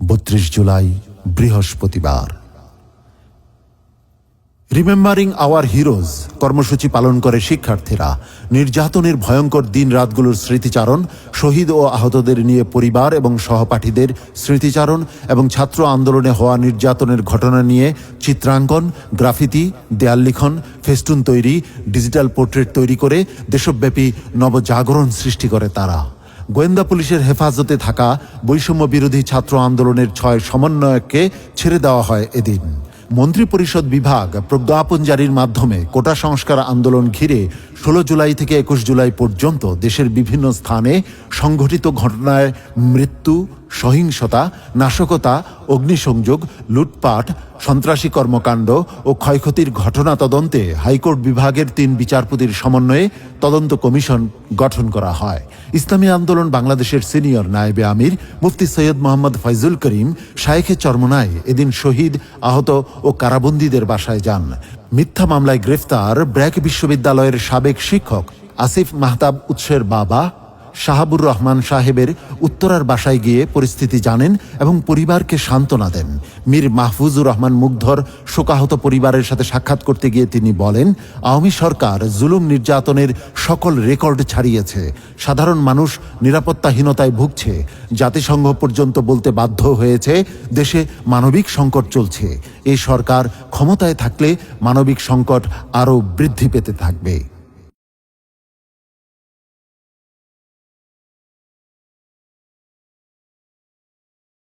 32 জুলাই বৃহস্পতিবার। Remembering hour heroes কর্মসূচি পালন করে শিক্ষার্থীরা। নির্যাতনের ভয়ঙ্কর দিন রাতগুলোর স্মৃতিচারণ, শহীদ ও আহতদের নিয়ে পরিবার এবং সহপাঠীদের স্মৃতিচারণ এবং ছাত্র আন্দোলনে হওয়া নির্যাতনের ঘটনা নিয়ে চিত্রাঙ্কন, গ্রাফিতি, দেয়াল লিখন, ফেস্টুন তৈরি, ডিজিটাল পোর্ট্রেট তৈরি করে দেশব্যাপী নবজাগরণ সৃষ্টি করে তারা। গোয়েন্দা পুলিশের হেফাজতে থাকা বৈষম্য বিরোধী ছাত্র আন্দোলনের 6 সমন্বয়ককে ছেড়ে দেওয়া হয় এদিন। মন্ত্রিপরিষদ বিভাগ প্রজ্ঞাপন জারির মাধ্যমে কোটা সংস্কার আন্দোলন ঘিরে 16 জুলাই থেকে 21 জুলাই পর্যন্ত দেশের বিভিন্ন স্থানে সংঘটিত ঘটনায় মৃত্যু, সহিংসতা, নাশকতা, অগ্নিসংযোগ, লুটপাট, সন্ত্রাসী কর্মকাণ্ড ও ক্ষয়ক্ষতির ঘটনা তদন্তে হাইকোর্ট বিভাগের 3 বিচারপতির সমন্বয়ে তদন্ত কমিশন গঠন করা হয়। ইসলামী আন্দোলন বাংলাদেশের সিনিয়র নায়েবে আমির মুফতি সৈয়দ মোহাম্মদ ফয়জুল করিম শায়েখে চরমোনাই এদিন শহীদ, আহত ও কারাবন্দীদের বাসায় যান। মিথ্যা মামলায় গ্রেফতার ব্র্যাক বিশ্ববিদ্যালয়ের সাবেক শিক্ষক আসিফ মাহতাব উৎসের বাবা শাহাবুর রহমান সাহেবের উত্তরার বাসায় গিয়ে পরিস্থিতি জানেন এবং পরিবারকে সান্ত্বনা দেন। মীর মাহফুজুর রহমান মুগ্ধর শোকাহত পরিবারের সাথে সাক্ষাৎ করতে গিয়ে তিনি বলেন, আওয়ামী সরকার জুলুম নির্যাতনের সকল রেকর্ড ছাড়িয়েছে। সাধারণ মানুষ নিরাপত্তাহীনতায় ভুগছে। জাতিসংঘ পর্যন্ত বলতে বাধ্য হয়েছে দেশে মানবিক সংকট চলছে। এই সরকার ক্ষমতায় থাকলে মানবিক সংকট আরও বৃদ্ধি পেতে থাকবে।